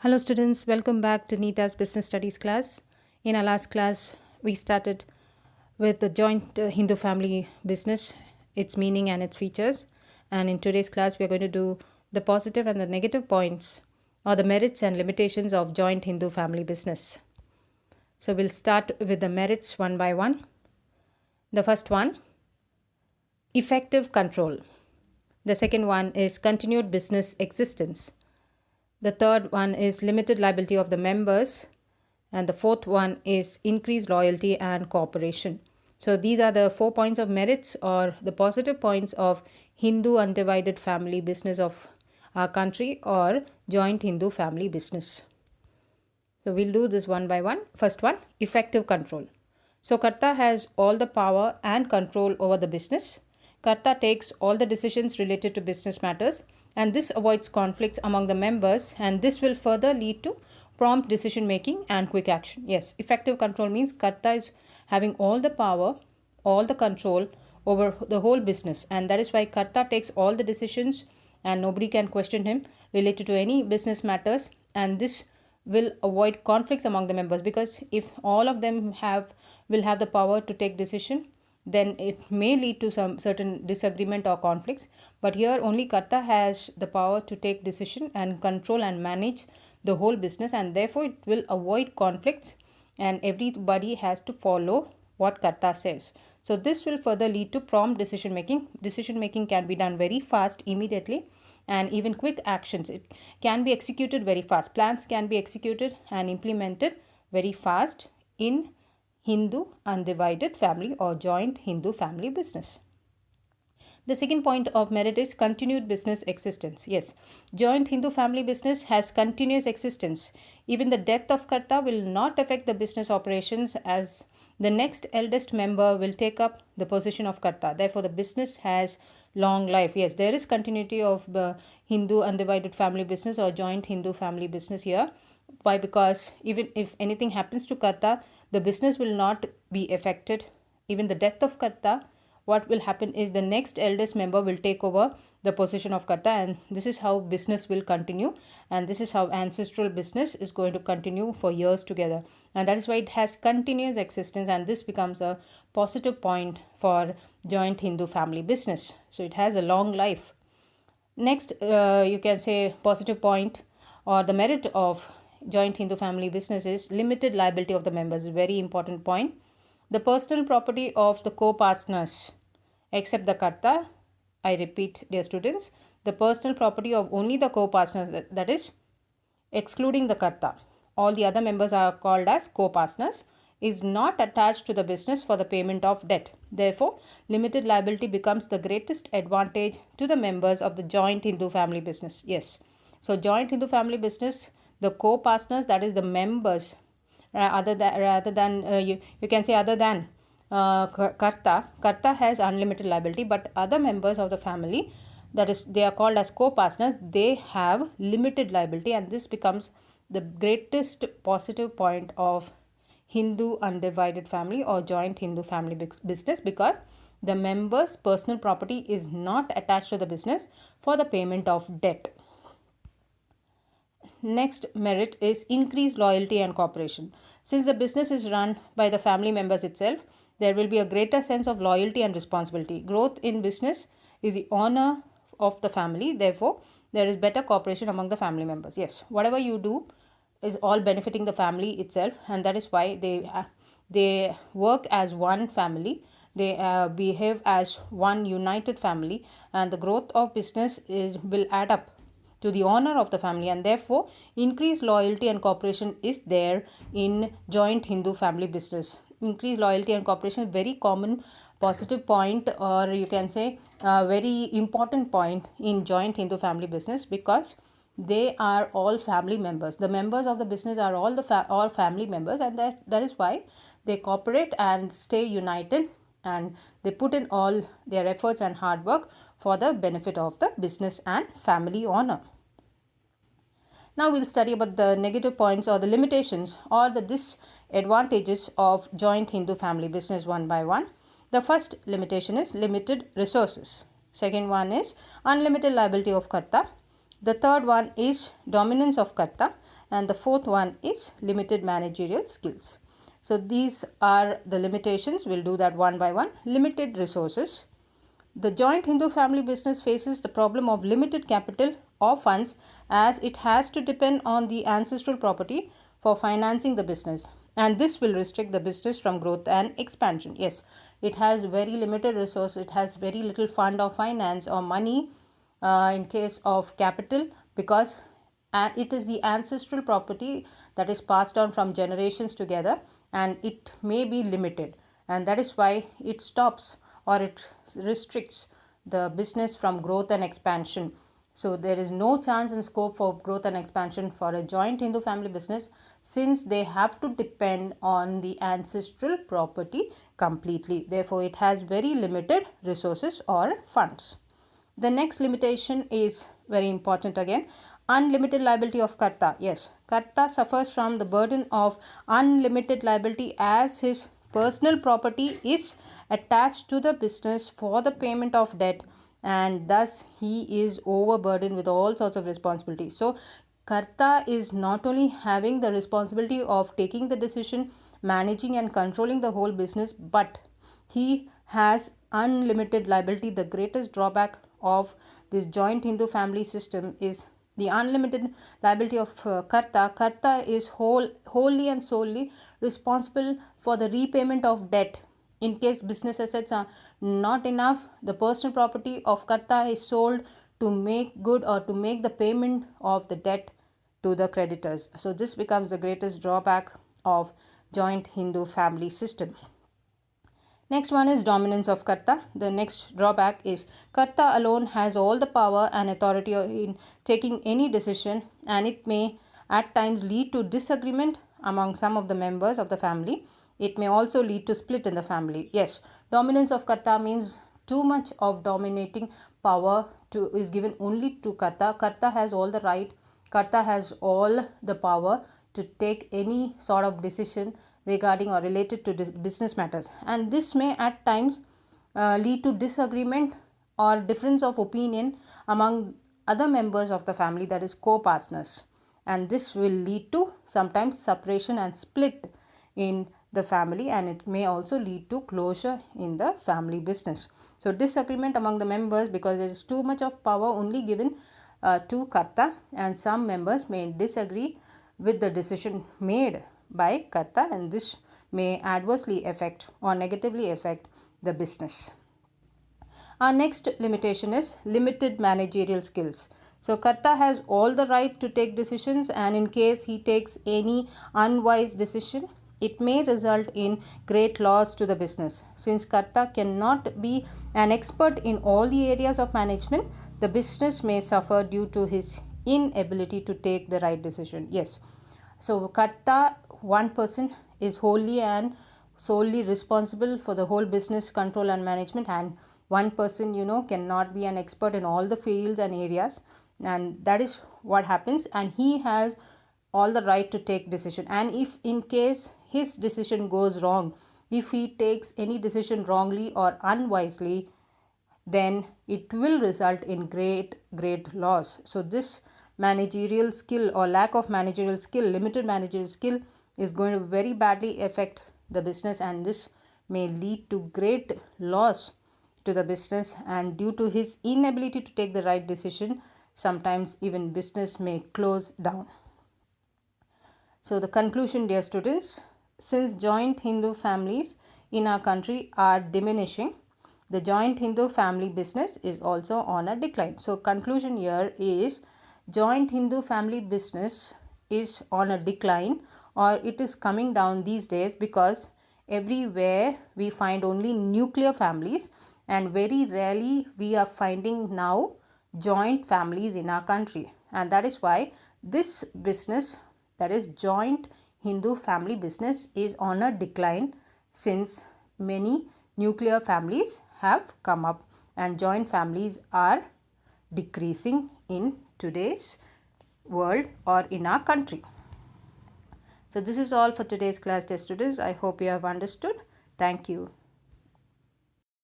Hello students, welcome back to Neeta's Business Studies class. In our last class, we started with the joint Hindu family business, its meaning and its features. And in today's class, we are going to do the positive and the negative points or the merits and limitations of joint Hindu family business. So we'll start with the merits one by one. The first one, effective control. The second one is continued business existence. The third one is limited liability of the members. And the fourth one is increased loyalty and cooperation. So these are the 4 points of merits or the positive points of Hindu undivided family business of our country or joint Hindu family business. So we'll do this one by one. First one, effective control. So Karta has all the power and control over the business. Karta takes all the decisions related to business matters, and this avoids conflicts among the members, and this will further lead to prompt decision making and quick action. Yes, effective control means Karta is having all the power, all the control over the whole business, and that is why Karta takes all the decisions and nobody can question him related to any business matters, and this will avoid conflicts among the members, because if all of them will have the power to take decision, then it may lead to some certain disagreement or conflicts. But here only Karta has the power to take decision and control and manage the whole business, and therefore it will avoid conflicts and everybody has to follow what Karta says. So this will further lead to prompt decision making. Decision making can be done very fast, immediately, and even quick actions. It can be executed very fast. Plans can be executed and implemented very fast in Hindu undivided family or joint Hindu family business. The second point of merit is continued business existence. Yes, joint Hindu family business has continuous existence. Even the death of Karta will not affect the business operations, as the next eldest member will take up the position of Karta. Therefore, the business has long life. Yes, there is continuity of the Hindu undivided family business or joint Hindu family business here. Why? Because even if anything happens to Karta, the business will not be affected. Even the death of Karta, what will happen is the next eldest member will take over the position of Karta, and this is how business will continue, and this is how ancestral business is going to continue for years together, and that is why it has continuous existence, and this becomes a positive point for joint Hindu family business. So it has a long life. Next, you can say positive point or the merit of joint Hindu family business is limited liability of the members. Very important point. The personal property of the co-partners, except the Karta, I repeat, dear students, the personal property of only the co-partners, that is excluding the Karta, all the other members are called as co-partners, is not attached to the business for the payment of debt. Therefore, limited liability becomes the greatest advantage to the members of the joint Hindu family business. Yes, so joint Hindu family business, the co-partners, that is the members, other than you can say other than Karta has unlimited liability, but other members of the family, that is they are called as co-partners, they have limited liability, and this becomes the greatest positive point of Hindu undivided family or joint Hindu family business, because the members' personal property is not attached to the business for the payment of debt. Next merit is increased loyalty and cooperation. Since the business is run by the family members itself, there will be a greater sense of loyalty and responsibility. Growth in business is the honor of the family. Therefore, there is better cooperation among the family members. Yes, whatever you do is all benefiting the family itself, and that is why they work as one family. They behave as one united family, and the growth of business will add up to the honor of the family, and therefore increased loyalty and cooperation is there in joint Hindu family business. Increased loyalty and cooperation is very common positive point, or you can say a very important point in joint Hindu family business, because they are all family members. The members of the business are all family members, and that is why they cooperate and stay united, and they put in all their efforts and hard work for the benefit of the business and family honor. Now we'll study about the negative points or the limitations or the disadvantages of joint Hindu family business one by one. The first limitation is limited resources. Second one is unlimited liability of Karta. The third one is dominance of karta, and the fourth one is limited managerial skills. So these are the limitations. We'll do that one by one. Limited resources. The joint Hindu family business faces the problem of limited capital or funds, as it has to depend on the ancestral property for financing the business, and this will restrict the business from growth and expansion. Yes, it has very limited resource, it has very little fund or finance or money in case of capital, because it is the ancestral property that is passed on from generations together, and it may be limited, and that is why it stops or it restricts the business from growth and expansion. So there is no chance and scope for growth and expansion for a joint Hindu family business, since they have to depend on the ancestral property completely. Therefore, it has very limited resources or funds. The next limitation is very important again. Unlimited liability of karta. Yes, karta suffers from the burden of unlimited liability, as his personal property is attached to the business for the payment of debt, and thus he is overburdened with all sorts of responsibilities. So karta is not only having the responsibility of taking the decision, managing and controlling the whole business, but he has unlimited liability. The greatest drawback of this joint Hindu family system is the unlimited liability of karta. Karta is wholly and solely responsible for the repayment of debt. In case business assets are not enough, the personal property of karta is sold to make good or to make the payment of the debt to the creditors. So this becomes the greatest drawback of joint Hindu family system. Next one is dominance of karta. The next drawback is karta alone has all the power and authority in taking any decision, and it may at times lead to disagreement among some of the members of the family. It may also lead to split in the family. Yes, dominance of karta means too much of dominating power is given only to karta. Karta has all the right, karta has all the power to take any sort of decision regarding or related to business matters, and this may at times lead to disagreement or difference of opinion among other members of the family, that is co-partners, and this will lead to sometimes separation and split in the family, and it may also lead to closure in the family business. So disagreement among the members, because there is too much of power only given to karta, and some members may disagree with the decision made by karta, and this may adversely affect or negatively affect the business. Our next limitation is limited managerial skills. So karta has all the right to take decisions, and in case he takes any unwise decision, it may result in great loss to the business. Since karta cannot be an expert in all the areas of management, the business may suffer due to his inability to take the right decision. Yes, so karta, one person, is wholly and solely responsible for the whole business control and management, and one person cannot be an expert in all the fields and areas, and that is what happens, and he has all the right to take decision. And if in case his decision goes wrong, if he takes any decision wrongly or unwisely, then it will result in great loss. So this managerial skill or lack of managerial skill, limited managerial skill, is going to very badly affect the business, and this may lead to great loss to the business, and due to his inability to take the right decision, sometimes even business may close down. So the conclusion, dear students, since joint Hindu families in our country are diminishing, the joint Hindu family business is also on a decline. So conclusion here is joint Hindu family business is on a decline, or it is coming down these days, because everywhere we find only nuclear families, and very rarely we are finding now joint families in our country, and that is why this business, that is joint Hindu family business, is on a decline, since many nuclear families have come up and joint families are decreasing in today's world or in our country. So this is all for today's class, dear students. I hope you have understood. Thank you.